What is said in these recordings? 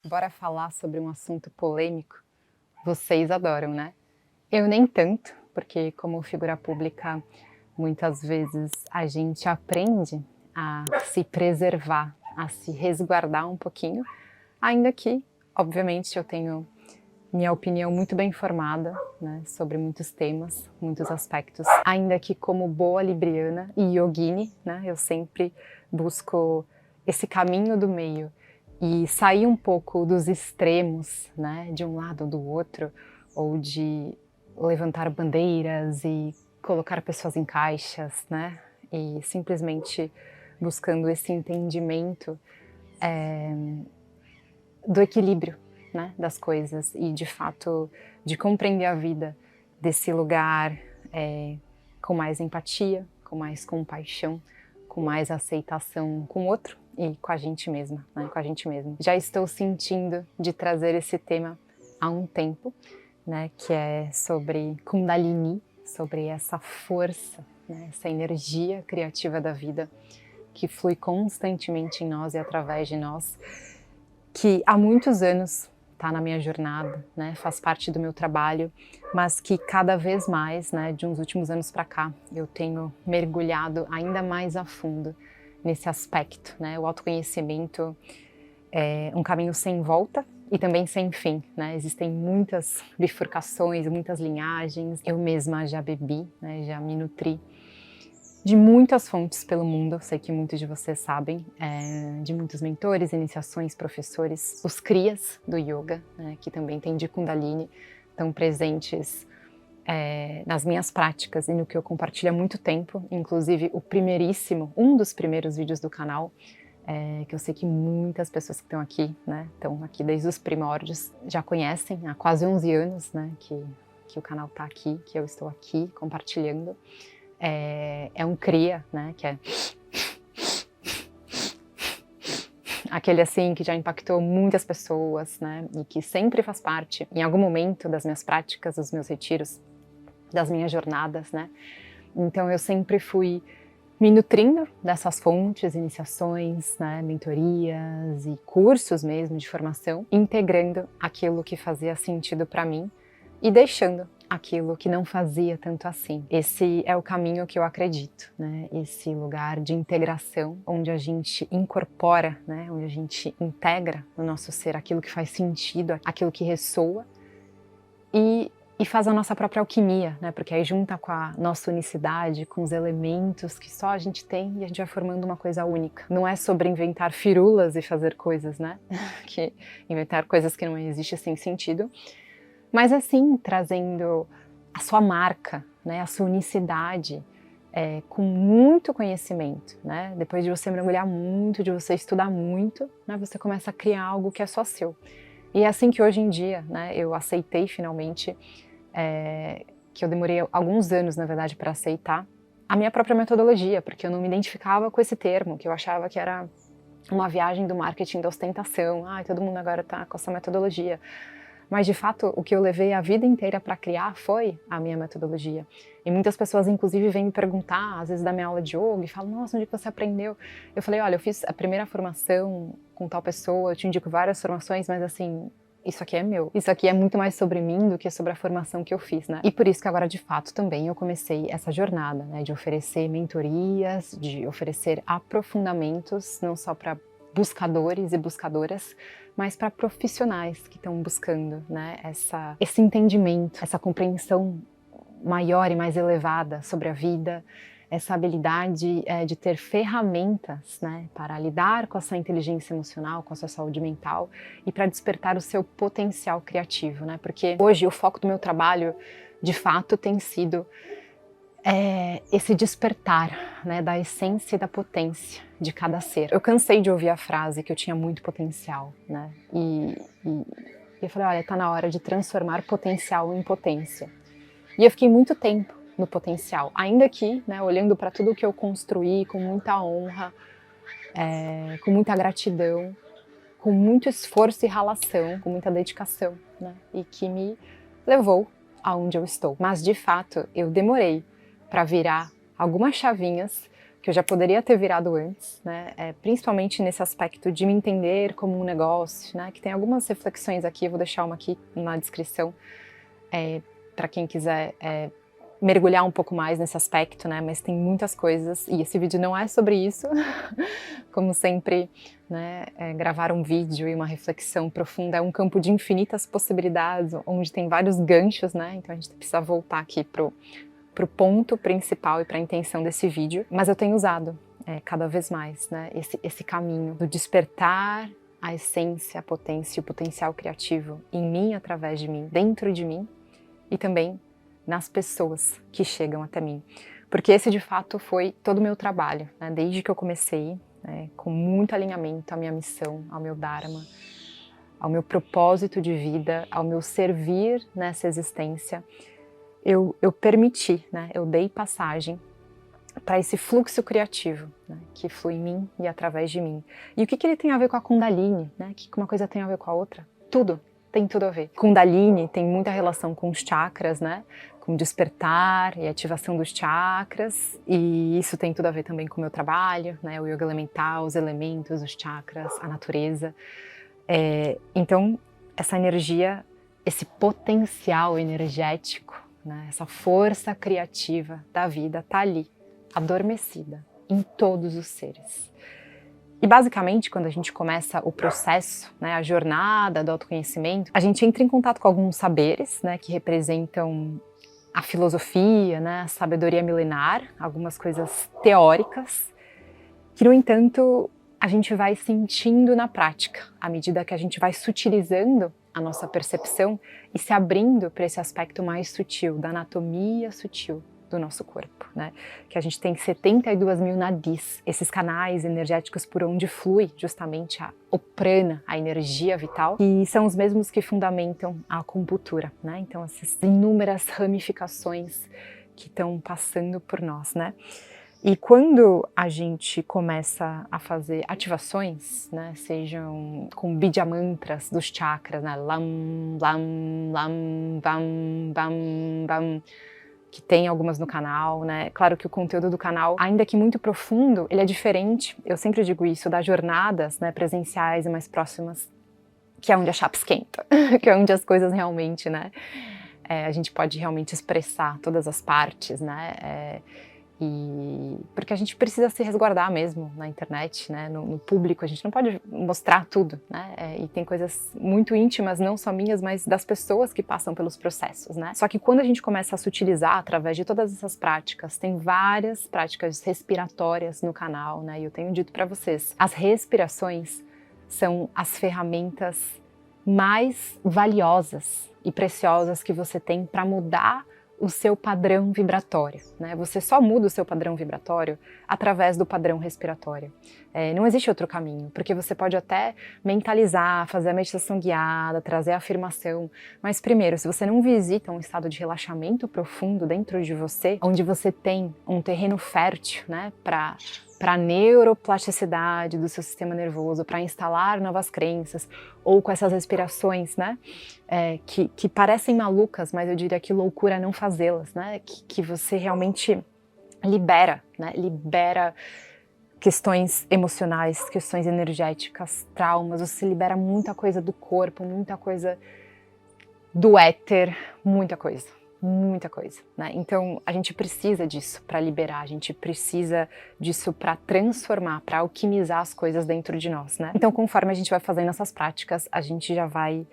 Bora falar sobre um assunto polêmico? Vocês adoram, né? Eu nem tanto, porque como figura pública, muitas vezes a gente aprende a se preservar, a se resguardar um pouquinho, ainda que, obviamente, eu tenho minha opinião muito bem formada, né, sobre muitos temas, muitos aspectos. Ainda que como boa libriana e yogini, né, eu sempre busco esse caminho do meio e sair um pouco dos extremos, né, de um lado ou do outro, ou de levantar bandeiras e colocar pessoas em caixas, né, e simplesmente buscando esse entendimento do equilíbrio, né, das coisas e de fato de compreender a vida desse lugar com mais empatia, com mais compaixão, com mais aceitação com o outro e com a gente mesma, né, com a gente mesmo. Já estou sentindo de trazer esse tema há um tempo, né, que é sobre Kundalini, sobre essa força, né, essa energia criativa da vida que flui constantemente em nós e através de nós, que há muitos anos está na minha jornada, né, faz parte do meu trabalho, mas que cada vez mais, né, de uns últimos anos para cá, eu tenho mergulhado ainda mais a fundo nesse aspecto, né, o autoconhecimento é um caminho sem volta e também sem fim, né, existem muitas bifurcações, muitas linhagens, eu mesma já bebi, né, já me nutri de muitas fontes pelo mundo, eu sei que muitos de vocês sabem, de muitos mentores, iniciações, professores, os crias do yoga, né, que também tem de Kundalini, estão presentes nas minhas práticas e no que eu compartilho há muito tempo, inclusive o primeiríssimo, um dos primeiros vídeos do canal, que eu sei que muitas pessoas que estão aqui, né, estão aqui desde os primórdios, já conhecem, há quase 11 anos, né, que o canal está aqui, que eu estou aqui compartilhando. É um cria, né, que é aquele assim que já impactou muitas pessoas, né, e que sempre faz parte, em algum momento das minhas práticas, dos meus retiros, das minhas jornadas, né. Então eu sempre fui me nutrindo dessas fontes, iniciações, né, mentorias e cursos mesmo de formação, integrando aquilo que fazia sentido para mim e deixando aquilo que não fazia tanto assim. Esse é o caminho que eu acredito, né? Esse lugar de integração, onde a gente incorpora, né? Onde a gente integra no nosso ser aquilo que faz sentido, aquilo que ressoa e faz a nossa própria alquimia, né? Porque aí junta com a nossa unicidade, com os elementos que só a gente tem e a gente vai formando uma coisa única. Não é sobre inventar firulas e fazer coisas, né? Que inventar coisas que não existem sem sentido, mas assim, trazendo a sua marca, né, a sua unicidade, com muito conhecimento, né? Depois de você mergulhar muito, de você estudar muito, né, você começa a criar algo que é só seu. E é assim que hoje em dia, né, eu aceitei finalmente, que eu demorei alguns anos, na verdade, para aceitar a minha própria metodologia, porque eu não me identificava com esse termo, que eu achava que era uma viagem do marketing da ostentação. Ai, todo mundo agora está com essa metodologia. Mas, de fato, o que eu levei a vida inteira para criar foi a minha metodologia. E muitas pessoas, inclusive, vêm me perguntar, às vezes, da minha aula de yoga, e falam, nossa, onde que você aprendeu? Eu falei, olha, eu fiz a primeira formação com tal pessoa, eu te indico várias formações, mas, assim, isso aqui é meu. Isso aqui é muito mais sobre mim do que sobre a formação que eu fiz, né? E por isso que agora, de fato, também eu comecei essa jornada, né, de oferecer mentorias, de oferecer aprofundamentos, não só para buscadores e buscadoras, mas para profissionais que estão buscando, né, esse entendimento, essa compreensão maior e mais elevada sobre a vida, essa habilidade de ter ferramentas, né, para lidar com a sua inteligência emocional, com a sua saúde mental e para despertar o seu potencial criativo, né, porque hoje o foco do meu trabalho, de fato, tem sido esse despertar, né, da essência e da potência de cada ser. Eu cansei de ouvir a frase que eu tinha muito potencial, né, e eu falei, olha, tá na hora de transformar potencial em potência. E eu fiquei muito tempo no potencial, ainda que, né, olhando para tudo que eu construí com muita honra, com muita gratidão, com muito esforço e ralação, com muita dedicação, né, e que me levou aonde eu estou. Mas, de fato, eu demorei para virar algumas chavinhas que eu já poderia ter virado antes, né? Principalmente nesse aspecto de me entender como um negócio, né? Que tem algumas reflexões aqui, eu vou deixar uma aqui na descrição, para quem quiser mergulhar um pouco mais nesse aspecto, né? Mas tem muitas coisas, e esse vídeo não é sobre isso, como sempre, né? Gravar um vídeo e uma reflexão profunda é um campo de infinitas possibilidades, onde tem vários ganchos, né? Então a gente precisa voltar aqui pro ponto principal e para a intenção desse vídeo, mas eu tenho usado cada vez mais, né? Esse caminho do despertar a essência, a potência e o potencial criativo em mim, através de mim, dentro de mim, e também nas pessoas que chegam até mim. Porque esse, de fato, foi todo o meu trabalho, né? Desde que eu comecei, com muito alinhamento à minha missão, ao meu Dharma, ao meu propósito de vida, ao meu servir nessa existência, eu permiti, né? Eu dei passagem para esse fluxo criativo, né? Que flui em mim e através de mim. E o que ele tem a ver com a Kundalini, né? Que uma coisa tem a ver com a outra? Tudo. Tem tudo a ver. Kundalini tem muita relação com os chakras, né? Com despertar e ativação dos chakras, e isso tem tudo a ver também com o meu trabalho, né? O yoga elemental, os elementos, os chakras, a natureza. Então, essa energia, esse potencial energético, né? Essa força criativa da vida está ali, adormecida em todos os seres. E basicamente, quando a gente começa o processo, né, a jornada do autoconhecimento, a gente entra em contato com alguns saberes, né, que representam a filosofia, né, a sabedoria milenar, algumas coisas teóricas, que, no entanto, a gente vai sentindo na prática, à medida que a gente vai sutilizando a nossa percepção e se abrindo para esse aspecto mais sutil, da anatomia sutil do nosso corpo, né? Que a gente tem 72 mil nadis, esses canais energéticos por onde flui justamente o prana, a energia vital, e são os mesmos que fundamentam a acupuntura, né? Então essas inúmeras ramificações que estão passando por nós, né? E quando a gente começa a fazer ativações, né, sejam com Bija mantras dos chakras, né, lam, lam, lam, bam, bam, bam, que tem algumas no canal, né? Claro que o conteúdo do canal, ainda que muito profundo, ele é diferente, eu sempre digo isso, das jornadas, né, presenciais e mais próximas, que é onde a chapa esquenta, que é onde as coisas realmente, né, a gente pode realmente expressar todas as partes, né, e porque a gente precisa se resguardar mesmo na internet, né, no público, a gente não pode mostrar tudo, né, e tem coisas muito íntimas, não só minhas, mas das pessoas que passam pelos processos, né. Só que quando a gente começa a sutilizar através de todas essas práticas, tem várias práticas respiratórias no canal, né, e eu tenho dito para vocês, as respirações são as ferramentas mais valiosas e preciosas que você tem para mudar o seu padrão vibratório, né? Você só muda o seu padrão vibratório através do padrão respiratório. Não existe outro caminho, porque você pode até mentalizar, fazer a meditação guiada, trazer a afirmação, mas primeiro, se você não visita um estado de relaxamento profundo dentro de você, onde você tem um terreno fértil, né, para a neuroplasticidade do seu sistema nervoso, para instalar novas crenças, ou com essas respirações, né, que parecem malucas, mas eu diria que loucura é não fazê-las, né, que você realmente libera, né, libera questões emocionais, questões energéticas, traumas, você libera muita coisa do corpo, muita coisa do éter, muita coisa. Muita coisa, né? Então a gente precisa disso para liberar, a gente precisa disso para transformar, para alquimizar as coisas dentro de nós, né? Então conforme a gente vai fazendo essas práticas, a gente já vai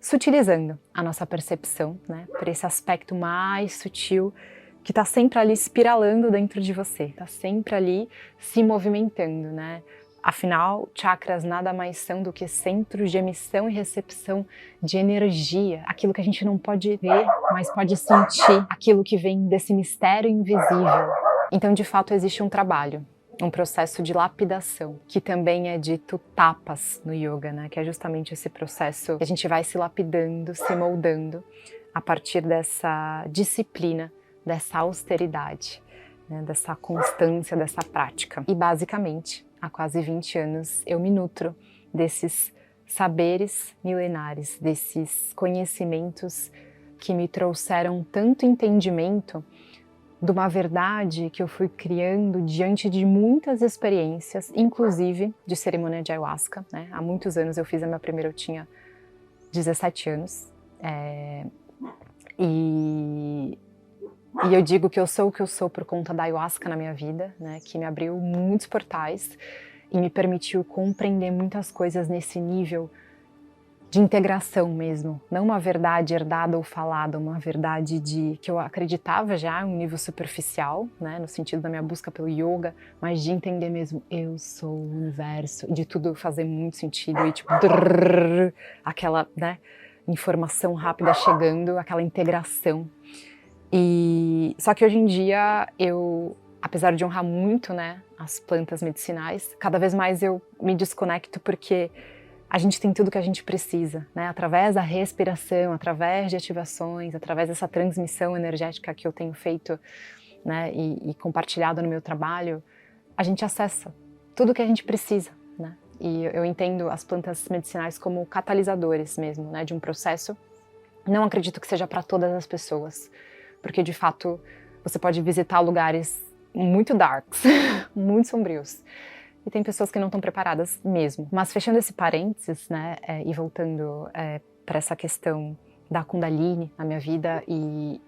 sutilizando a nossa percepção, né? Para esse aspecto mais sutil que está sempre ali espiralando dentro de você, está sempre ali se movimentando, né? Afinal, chakras nada mais são do que centros de emissão e recepção de energia, aquilo que a gente não pode ver, mas pode sentir, aquilo que vem desse mistério invisível. Então, de fato, existe um trabalho, um processo de lapidação, que também é dito tapas no yoga, né? Que é justamente esse processo que a gente vai se lapidando, se moldando a partir dessa disciplina, dessa austeridade, né? Dessa constância, dessa prática. E basicamente, há quase 20 anos eu me nutro desses saberes milenares, desses conhecimentos que me trouxeram tanto entendimento de uma verdade que eu fui criando diante de muitas experiências, inclusive de cerimônia de ayahuasca, né? Há muitos anos eu fiz a minha primeira, eu tinha 17 anos. E eu digo que eu sou o que eu sou por conta da ayahuasca na minha vida, né? Que me abriu muitos portais e me permitiu compreender muitas coisas nesse nível de integração mesmo, não uma verdade herdada ou falada, uma verdade que eu acreditava já em um nível superficial, né, no sentido da minha busca pelo yoga, mas de entender mesmo, eu sou o universo, de tudo fazer muito sentido e tipo, aquela, né, informação rápida chegando, aquela integração. E só que hoje em dia eu, apesar de honrar muito, né, as plantas medicinais, cada vez mais eu me desconecto porque a gente tem tudo que a gente precisa, né? Através da respiração, através de ativações, através dessa transmissão energética que eu tenho feito, né, e compartilhado no meu trabalho, a gente acessa tudo que a gente precisa, né? E eu entendo as plantas medicinais como catalisadores mesmo, né, de um processo. Não acredito que seja para todas as pessoas, porque de fato você pode visitar lugares muito darks, muito sombrios. E tem pessoas que não estão preparadas mesmo. Mas fechando esse parênteses, né, e voltando para essa questão da Kundalini na minha vida e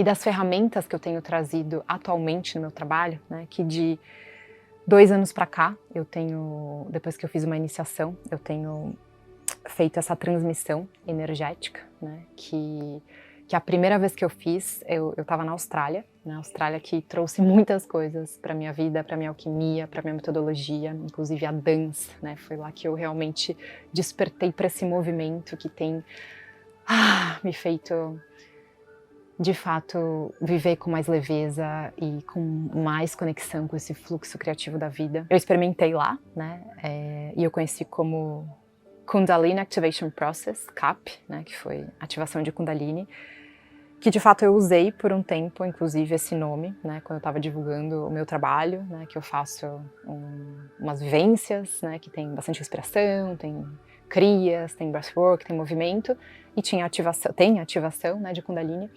das ferramentas que eu tenho trazido atualmente no meu trabalho, né, que de 2 anos para cá, eu tenho, depois que eu fiz uma iniciação, eu tenho feito essa transmissão energética, né, que a primeira vez que eu fiz, eu estava na Austrália que trouxe muitas coisas para minha vida, para minha alquimia, para minha metodologia, inclusive a dança, né? Foi lá que eu realmente despertei para esse movimento que tem me feito, de fato, viver com mais leveza e com mais conexão com esse fluxo criativo da vida. Eu experimentei lá, né? E eu conheci como Kundalini Activation Process, CAP, né? Que foi ativação de Kundalini, que de fato eu usei por um tempo, inclusive esse nome, né, quando eu estava divulgando o meu trabalho, né, que eu faço umas vivências, né, que tem bastante respiração, tem crias, tem breathwork, tem movimento, e tem ativação, né, de Kundalini,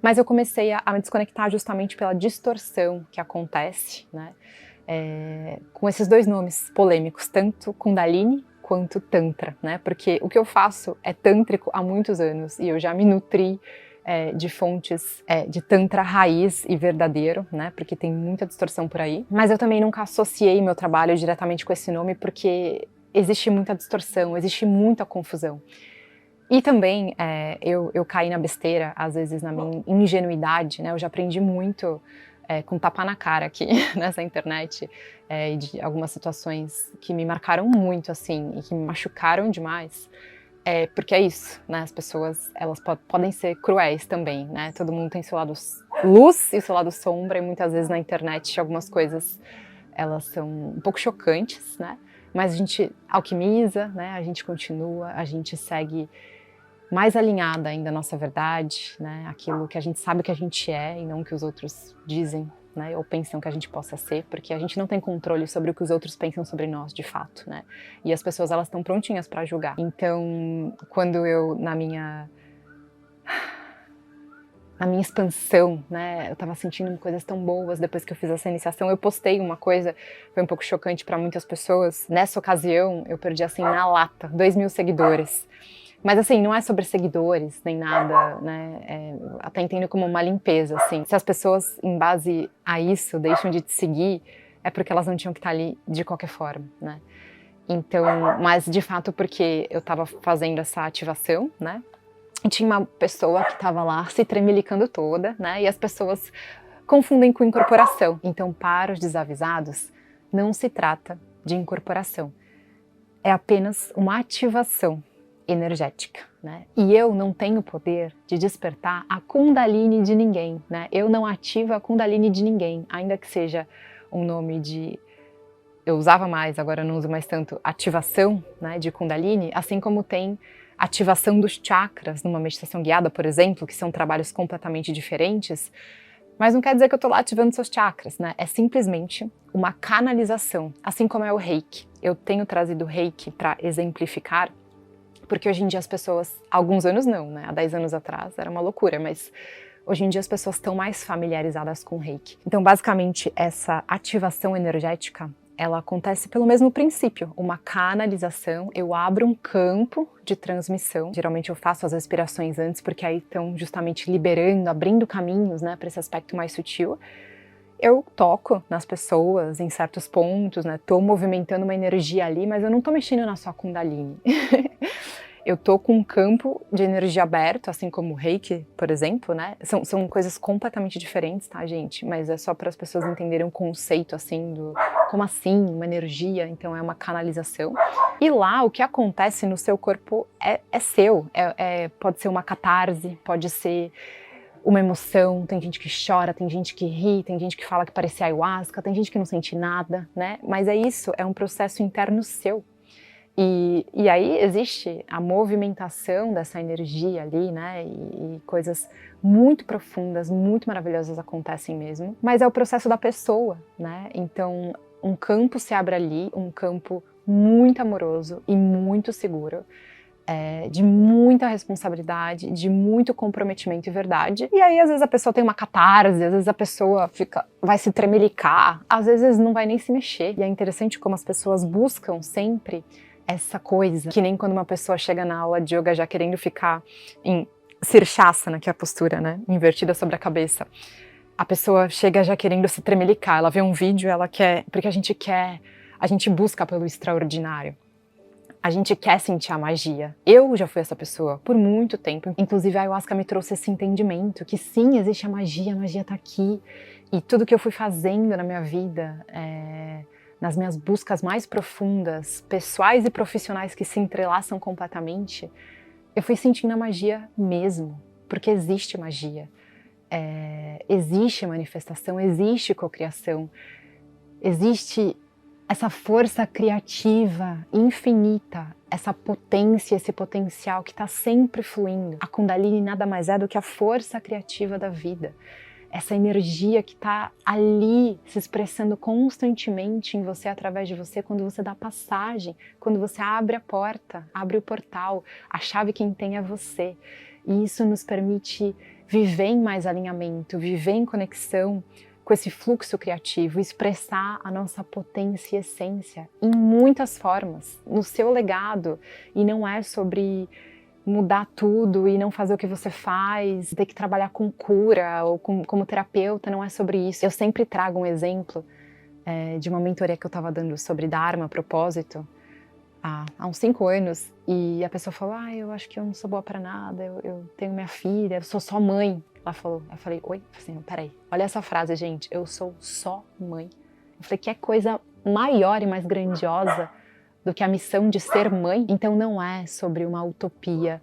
mas eu comecei a me desconectar justamente pela distorção que acontece, né, com esses dois nomes polêmicos, tanto Kundalini quanto Tantra, né, porque o que eu faço é tântrico há muitos anos, e eu já me nutri de fontes de tantra raiz e verdadeiro, né? Porque tem muita distorção por aí. Mas eu também nunca associei meu trabalho diretamente com esse nome porque existe muita distorção, existe muita confusão. E também eu caí na besteira, às vezes na minha ingenuidade, né? Eu já aprendi muito com tapa na cara aqui nessa internet e de algumas situações que me marcaram muito, assim, e que me machucaram demais. Porque é isso, né? As pessoas, elas podem ser cruéis também, né? Todo mundo tem seu lado luz e seu lado sombra, e muitas vezes na internet algumas coisas, elas são um pouco chocantes, né? Mas a gente alquimiza, né? A gente continua, a gente segue mais alinhada ainda à nossa verdade, né? Aquilo que a gente sabe que a gente é e não o que os outros dizem, né, ou pensam que a gente possa ser, porque a gente não tem controle sobre o que os outros pensam sobre nós, de fato, né? E as pessoas, elas estão prontinhas para julgar. Então, quando eu, na minha expansão, né, eu tava sentindo coisas tão boas depois que eu fiz essa iniciação, eu postei uma coisa, foi um pouco chocante para muitas pessoas. Nessa ocasião, eu perdi, assim, na lata, 2.000 seguidores. Mas assim, não é sobre seguidores, nem nada, né, até entendo como uma limpeza, assim. Se as pessoas, em base a isso, deixam de te seguir, é porque elas não tinham que estar ali de qualquer forma, né. Então, mas de fato porque eu tava fazendo essa ativação, né, e tinha uma pessoa que tava lá se tremelicando toda, né, e as pessoas confundem com incorporação. Então, para os desavisados, não se trata de incorporação, é apenas uma ativação energética, né? E eu não tenho poder de despertar a Kundalini de ninguém, né? Eu não ativo a Kundalini de ninguém, ainda que seja um nome de... Eu usava mais, agora não uso mais tanto, ativação, né, de Kundalini, assim como tem ativação dos chakras numa meditação guiada, por exemplo, que são trabalhos completamente diferentes, mas não quer dizer que eu estou lá ativando seus chakras, né? É simplesmente uma canalização, assim como é o Reiki. Eu tenho trazido o Reiki para exemplificar, porque hoje em dia as pessoas, há alguns anos não, né? Há 10 anos atrás era uma loucura, mas Hoje em dia as pessoas estão mais familiarizadas com o Reiki. Então, basicamente, essa ativação energética, ela acontece pelo mesmo princípio, uma canalização. Eu abro um campo de transmissão. Geralmente eu faço as respirações antes, porque aí estão justamente liberando, abrindo caminhos, né, para esse aspecto mais sutil. Eu toco nas pessoas em certos pontos, né, tô movimentando uma energia ali, mas eu não tô mexendo na sua Kundalini. Eu tô com um campo de energia aberto, assim como o Reiki, por exemplo, né? São coisas completamente diferentes, tá, gente? Mas é só para as pessoas entenderem o conceito, assim, do como assim, uma energia, então é uma canalização. E lá, o que acontece no seu corpo é seu. Pode ser uma catarse, pode ser uma emoção, tem gente que chora, tem gente que ri, tem gente que fala que parece ayahuasca, tem gente que não sente nada, né? Mas é isso, é um processo interno seu. E aí existe a movimentação dessa energia ali, né, e coisas muito profundas, muito maravilhosas acontecem mesmo, mas é o processo da pessoa, né, então um campo se abre ali, um campo muito amoroso e muito seguro, de muita responsabilidade, de muito comprometimento e verdade, e aí às vezes a pessoa tem uma catarse, às vezes a pessoa vai se tremelicar, às vezes não vai nem se mexer, e é interessante como as pessoas buscam sempre essa coisa, que nem quando uma pessoa chega na aula de yoga já querendo ficar em Sirshasana, que é a postura, né, invertida sobre a cabeça. A pessoa chega já querendo se tremelicar, ela vê um vídeo, ela quer, porque a gente busca pelo extraordinário. A gente quer sentir a magia. Eu já fui essa pessoa por muito tempo. Inclusive a ayahuasca me trouxe esse entendimento que sim, existe a magia tá aqui. E tudo que eu fui fazendo na minha vida, nas minhas buscas mais profundas, pessoais e profissionais que se entrelaçam completamente, eu fui sentindo a magia mesmo, porque existe magia, existe manifestação, existe cocriação, existe essa força criativa infinita, essa potência, esse potencial que está sempre fluindo. A Kundalini nada mais é do que a força criativa da vida. Essa energia que está ali se expressando constantemente em você, através de você, quando você dá passagem, quando você abre a porta, abre o portal, a chave quem tem é você. E isso nos permite viver em mais alinhamento, viver em conexão com esse fluxo criativo, expressar a nossa potência e essência em muitas formas, no seu legado. E não é sobre mudar tudo e não fazer o que você faz, ter que trabalhar com cura ou como terapeuta, não é sobre isso. Eu sempre trago um exemplo de uma mentoria que eu estava dando sobre Dharma, propósito, há uns 5 anos, e a pessoa falou, eu acho que eu não sou boa para nada, eu tenho minha filha, eu sou só mãe. Ela falou, eu falei, oi? Assim, peraí, olha essa frase, gente, eu sou só mãe. Eu falei, que coisa maior e mais grandiosa do que a missão de ser mãe. Então não é sobre uma utopia,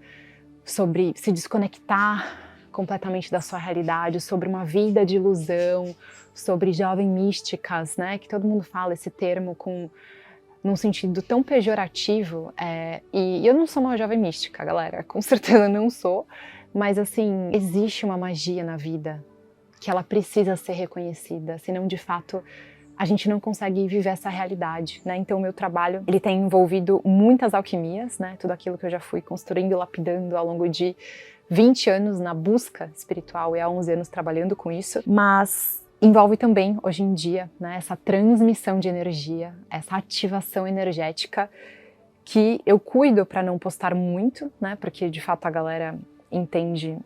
sobre se desconectar completamente da sua realidade, sobre uma vida de ilusão, sobre jovens místicas, né? Que todo mundo fala esse termo num sentido tão pejorativo. E eu não sou uma jovem mística, galera, com certeza não sou, mas assim, existe uma magia na vida que ela precisa ser reconhecida, senão de fato a gente não consegue viver essa realidade, né? Então o meu trabalho, ele tem envolvido muitas alquimias, né? Tudo aquilo que eu já fui construindo e lapidando ao longo de 20 anos na busca espiritual e há 11 anos trabalhando com isso, mas envolve também, hoje em dia, né, essa transmissão de energia, essa ativação energética que eu cuido para não postar muito, né? Porque de fato a galera entende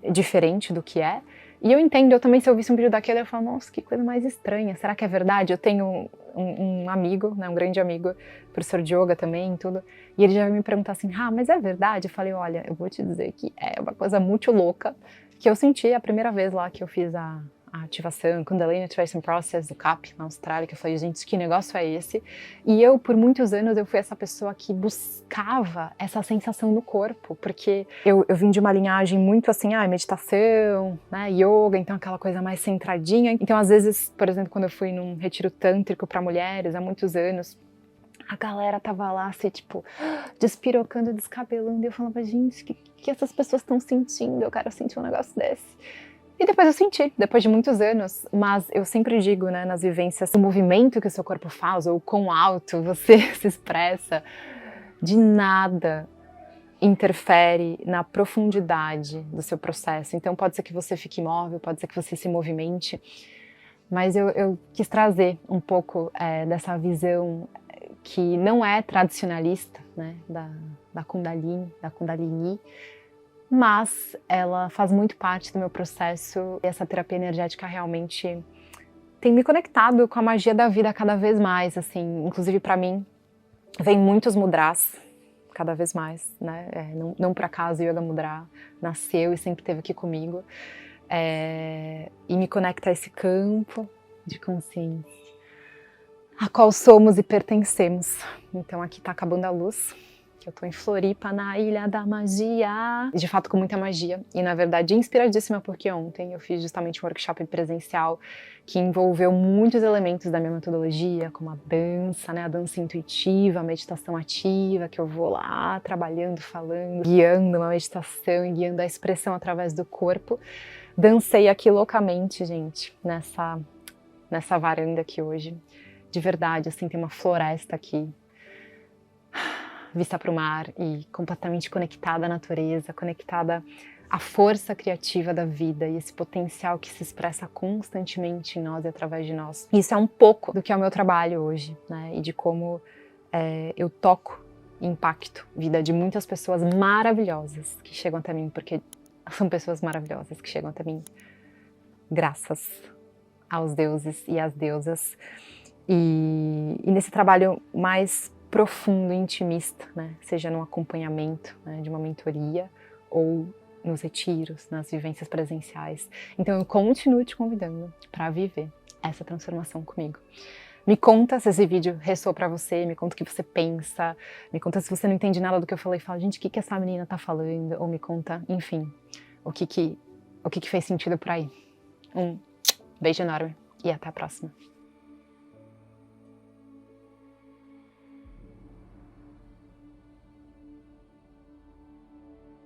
diferente do que é. E eu entendo, eu também, se eu visse um vídeo daquele, eu falo, nossa, que coisa mais estranha, será que é verdade? Eu tenho um amigo, né, um grande amigo, professor de yoga também, tudo, e ele já veio me perguntar assim, mas é verdade? Eu falei, olha, eu vou te dizer que é uma coisa muito louca, que eu senti a primeira vez lá que eu fiz a ativação, Kundalini Tracing Process do CAP, na Austrália, que eu falei, gente, que negócio é esse? E eu, por muitos anos, eu fui essa pessoa que buscava essa sensação no corpo, porque eu vim de uma linhagem muito assim, meditação, né, yoga, então aquela coisa mais centradinha. Então, às vezes, por exemplo, quando eu fui num retiro tântrico para mulheres, há muitos anos, a galera tava lá, assim, tipo, despirocando, descabelando, e eu falava, gente, o que essas pessoas estão sentindo? Eu quero sentir um negócio desse. E depois eu senti, depois de muitos anos, mas eu sempre digo, né, nas vivências, o movimento que o seu corpo faz, ou quão alto você se expressa, de nada interfere na profundidade do seu processo. Então pode ser que você fique imóvel, pode ser que você se movimente, mas eu quis trazer um pouco dessa visão que não é tradicionalista, né, da Kundalini, mas ela faz muito parte do meu processo e essa terapia energética realmente tem me conectado com a magia da vida cada vez mais, assim, inclusive para mim vem muitos mudras cada vez mais, né, não por acaso o Yoga Mudra nasceu e sempre esteve aqui comigo, e me conecta a esse campo de consciência a qual somos e pertencemos. Então aqui tá acabando a luz, que eu tô em Floripa, na Ilha da Magia, de fato com muita magia, e na verdade inspiradíssima porque ontem eu fiz justamente um workshop presencial que envolveu muitos elementos da minha metodologia, como a dança, né, a dança intuitiva, a meditação ativa, que eu vou lá trabalhando, falando, guiando uma meditação e guiando a expressão através do corpo. Dancei aqui loucamente, gente, nessa varanda aqui hoje. De verdade, assim, tem uma floresta aqui, vista para o mar e completamente conectada à natureza, conectada à força criativa da vida e esse potencial que se expressa constantemente em nós e através de nós. Isso é um pouco do que é o meu trabalho hoje, né? E de como eu toco e impacto a vida de muitas pessoas maravilhosas que chegam até mim, porque são pessoas maravilhosas que chegam até mim graças aos deuses e às deusas. E nesse trabalho mais profundo, intimista, né? Seja no acompanhamento, né, de uma mentoria ou nos retiros, nas vivências presenciais. Então eu continuo te convidando para viver essa transformação comigo. Me conta se esse vídeo ressoou para você, me conta o que você pensa, me conta se você não entende nada do que eu falei, fala, gente, o que essa menina tá falando? Ou me conta, enfim, o que fez sentido por aí. Um beijo enorme e até a próxima.